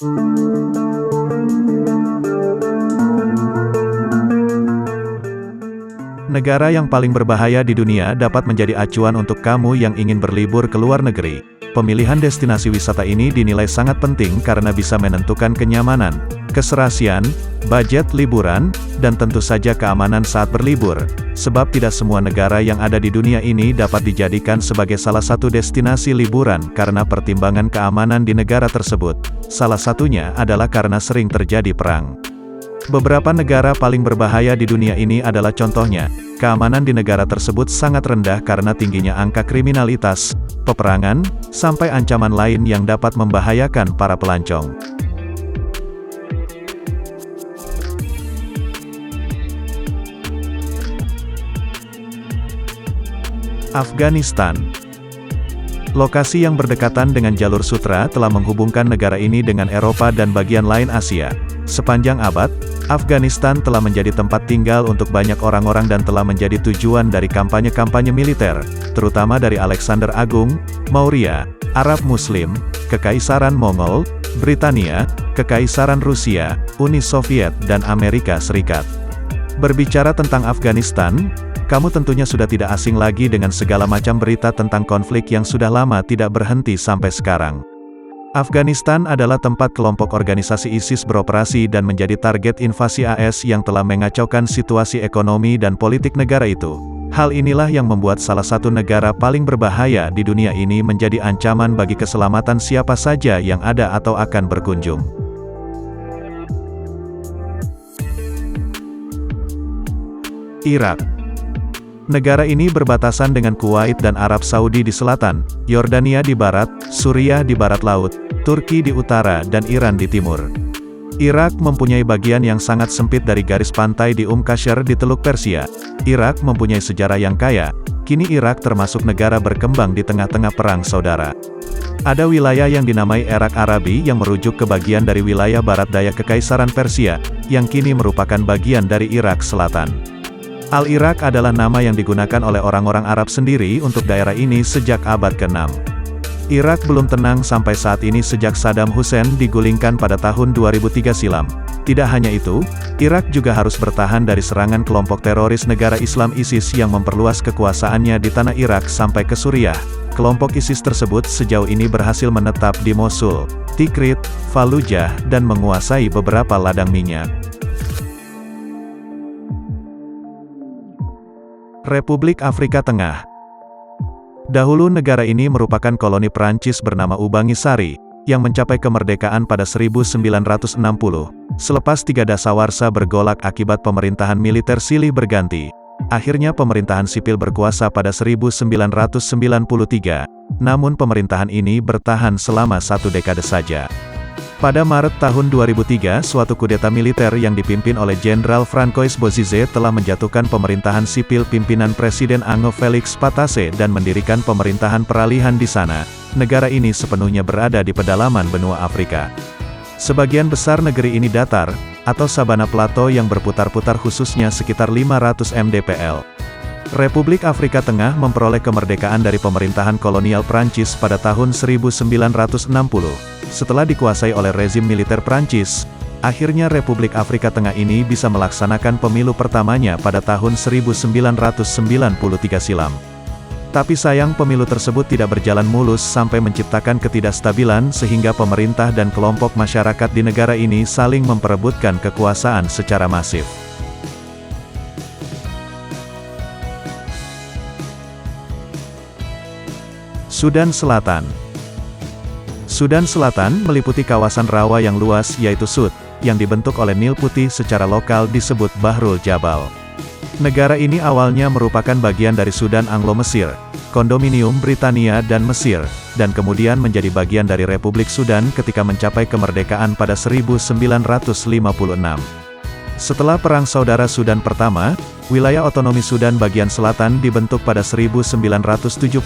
Negara yang paling berbahaya di dunia dapat menjadi acuan untuk kamu yang ingin berlibur ke luar negeri. Pemilihan destinasi wisata ini dinilai sangat penting karena bisa menentukan kenyamanan, keserasian, budget liburan, dan tentu saja keamanan saat berlibur. Sebab tidak semua negara yang ada di dunia ini dapat dijadikan sebagai salah satu destinasi liburan karena pertimbangan keamanan di negara tersebut. Salah satunya adalah karena sering terjadi perang. Beberapa negara paling berbahaya di dunia ini adalah contohnya. Keamanan di negara tersebut sangat rendah karena tingginya angka kriminalitas, peperangan, sampai ancaman lain yang dapat membahayakan para pelancong. Afghanistan. Lokasi yang berdekatan dengan jalur sutra telah menghubungkan negara ini dengan Eropa dan bagian lain Asia. Sepanjang abad, Afghanistan telah menjadi tempat tinggal untuk banyak orang-orang dan telah menjadi tujuan dari kampanye-kampanye militer, terutama dari Alexander Agung, Maurya, Arab Muslim, Kekaisaran Mongol, Britania, Kekaisaran Rusia, Uni Soviet dan Amerika Serikat. Berbicara tentang Afghanistan, kamu tentunya sudah tidak asing lagi dengan segala macam berita tentang konflik yang sudah lama tidak berhenti sampai sekarang. Afghanistan adalah tempat kelompok organisasi ISIS beroperasi dan menjadi target invasi AS yang telah mengacaukan situasi ekonomi dan politik negara itu. Hal inilah yang membuat salah satu negara paling berbahaya di dunia ini menjadi ancaman bagi keselamatan siapa saja yang ada atau akan berkunjung. Irak. Negara ini berbatasan dengan Kuwait dan Arab Saudi di selatan, Yordania di barat, Suriah di barat laut, Turki di utara dan Iran di timur. Irak mempunyai bagian yang sangat sempit dari garis pantai di Qasr di Teluk Persia. Irak mempunyai sejarah yang kaya, kini Irak termasuk negara berkembang di tengah-tengah perang saudara. Ada wilayah yang dinamai Irak Arabi yang merujuk ke bagian dari wilayah barat daya Kekaisaran Persia, yang kini merupakan bagian dari Irak Selatan. Al-Irak adalah nama yang digunakan oleh orang-orang Arab sendiri untuk daerah ini sejak abad ke-6. Irak belum tenang sampai saat ini sejak Saddam Hussein digulingkan pada tahun 2003 silam. Tidak hanya itu, Irak juga harus bertahan dari serangan kelompok teroris negara Islam ISIS yang memperluas kekuasaannya di tanah Irak sampai ke Suriah. Kelompok ISIS tersebut sejauh ini berhasil menetap di Mosul, Tikrit, Fallujah, dan menguasai beberapa ladang minyak. Republik Afrika Tengah. Dahulu negara ini merupakan koloni Perancis bernama Ubangisari, yang mencapai kemerdekaan pada 1960, selepas 3 dasawarsa bergolak akibat pemerintahan militer silih berganti. Akhirnya pemerintahan sipil berkuasa pada 1993, namun pemerintahan ini bertahan selama 1 dekade saja. Pada Maret tahun 2003, suatu kudeta militer yang dipimpin oleh Jenderal Francois Bozizé telah menjatuhkan pemerintahan sipil pimpinan Presiden Ango Felix Patasse dan mendirikan pemerintahan peralihan di sana. Negara ini sepenuhnya berada di pedalaman benua Afrika. Sebagian besar negeri ini datar, atau sabana plato yang berputar-putar khususnya sekitar 500 mdpl. Republik Afrika Tengah memperoleh kemerdekaan dari pemerintahan kolonial Prancis pada tahun 1960. Setelah dikuasai oleh rezim militer Prancis, akhirnya Republik Afrika Tengah ini bisa melaksanakan pemilu pertamanya pada tahun 1993 silam. Tapi sayang pemilu tersebut tidak berjalan mulus sampai menciptakan ketidakstabilan sehingga pemerintah dan kelompok masyarakat di negara ini saling memperebutkan kekuasaan secara masif. Sudan Selatan. Sudan Selatan meliputi kawasan rawa yang luas yaitu Sud, yang dibentuk oleh Nil Putih secara lokal disebut Bahrul Jabal. Negara ini awalnya merupakan bagian dari Sudan Anglo-Mesir, Kondominium Britania dan Mesir, dan kemudian menjadi bagian dari Republik Sudan ketika mencapai kemerdekaan pada 1956. Setelah Perang Saudara Sudan Pertama, wilayah otonomi Sudan bagian selatan dibentuk pada 1972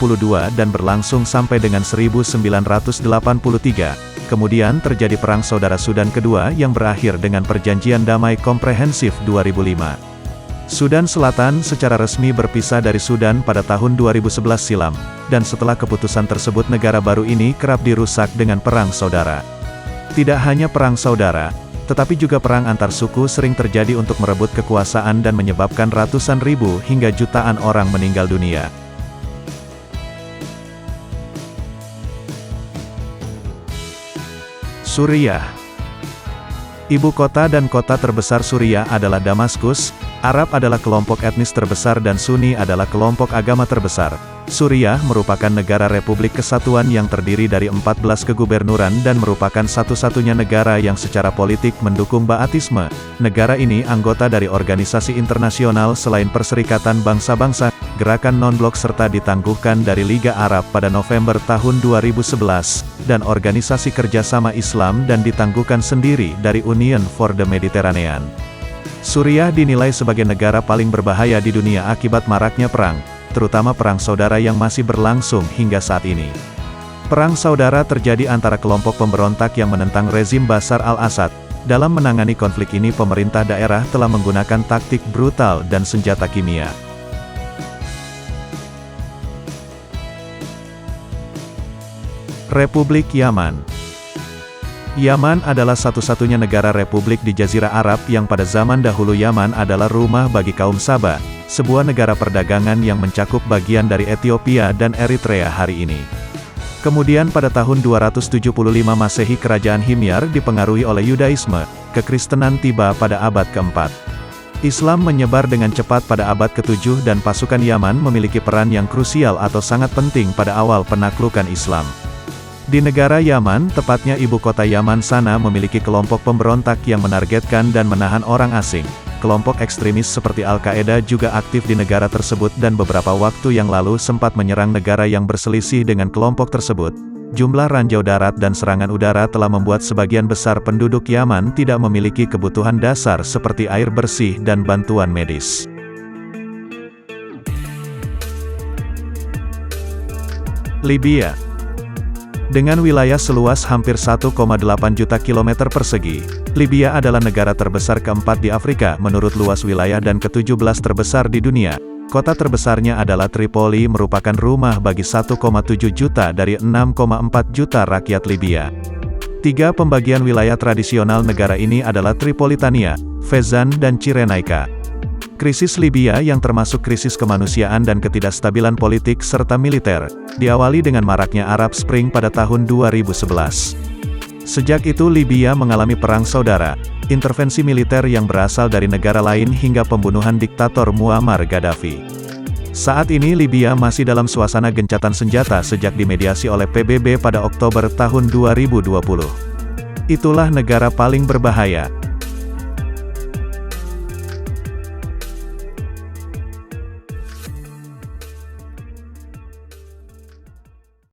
dan berlangsung sampai dengan 1983. Kemudian terjadi Perang Saudara Sudan Kedua yang berakhir dengan Perjanjian Damai Komprehensif 2005. Sudan Selatan secara resmi berpisah dari Sudan pada tahun 2011 silam, dan setelah keputusan tersebut negara baru ini kerap dirusak dengan perang saudara. Tidak hanya perang saudara, tetapi juga perang antar suku sering terjadi untuk merebut kekuasaan dan menyebabkan ratusan ribu hingga jutaan orang meninggal dunia. Suriah. Ibu kota dan kota terbesar Suriah adalah Damaskus. Arab adalah kelompok etnis terbesar dan Sunni adalah kelompok agama terbesar. Suriah merupakan negara Republik Kesatuan yang terdiri dari 14 kegubernuran dan merupakan satu-satunya negara yang secara politik mendukung Ba'athisme. Negara ini anggota dari organisasi internasional selain Perserikatan Bangsa-Bangsa, Gerakan Non-Blok serta ditangguhkan dari Liga Arab pada November tahun 2011, dan Organisasi Kerjasama Islam dan ditangguhkan sendiri dari Union for the Mediterranean. Suriah dinilai sebagai negara paling berbahaya di dunia akibat maraknya perang, terutama perang saudara yang masih berlangsung hingga saat ini. Perang saudara terjadi antara kelompok pemberontak yang menentang rezim Bashar al-Assad. Dalam menangani konflik ini pemerintah daerah telah menggunakan taktik brutal dan senjata kimia. Republik Yaman. Yaman adalah satu-satunya negara republik di Jazirah Arab yang pada zaman dahulu Yaman adalah rumah bagi kaum Saba, sebuah negara perdagangan yang mencakup bagian dari Ethiopia dan Eritrea hari ini. Kemudian pada tahun 275 Masehi Kerajaan Himyar dipengaruhi oleh Yudaisme, kekristenan tiba pada abad keempat. Islam menyebar dengan cepat pada abad ke-7 dan pasukan Yaman memiliki peran yang krusial atau sangat penting pada awal penaklukan Islam. Di negara Yaman, tepatnya ibu kota Yaman Sana memiliki kelompok pemberontak yang menargetkan dan menahan orang asing. Kelompok ekstremis seperti Al-Qaeda juga aktif di negara tersebut dan beberapa waktu yang lalu sempat menyerang negara yang berselisih dengan kelompok tersebut. Jumlah ranjau darat dan serangan udara telah membuat sebagian besar penduduk Yaman tidak memiliki kebutuhan dasar seperti air bersih dan bantuan medis. Libya. Dengan wilayah seluas hampir 1,8 juta kilometer persegi, Libya adalah negara terbesar keempat di Afrika menurut luas wilayah dan ke-17 terbesar di dunia. Kota terbesarnya adalah Tripoli merupakan rumah bagi 1,7 juta dari 6,4 juta rakyat Libya. Tiga pembagian wilayah tradisional negara ini adalah Tripolitania, Fezzan dan Cyrenaica. Krisis Libya yang termasuk krisis kemanusiaan dan ketidakstabilan politik serta militer, diawali dengan maraknya Arab Spring pada tahun 2011. Sejak itu Libya mengalami perang saudara, intervensi militer yang berasal dari negara lain hingga pembunuhan diktator Muammar Gaddafi. Saat ini Libya masih dalam suasana gencatan senjata sejak dimediasi oleh PBB pada Oktober tahun 2020. Itulah negara paling berbahaya,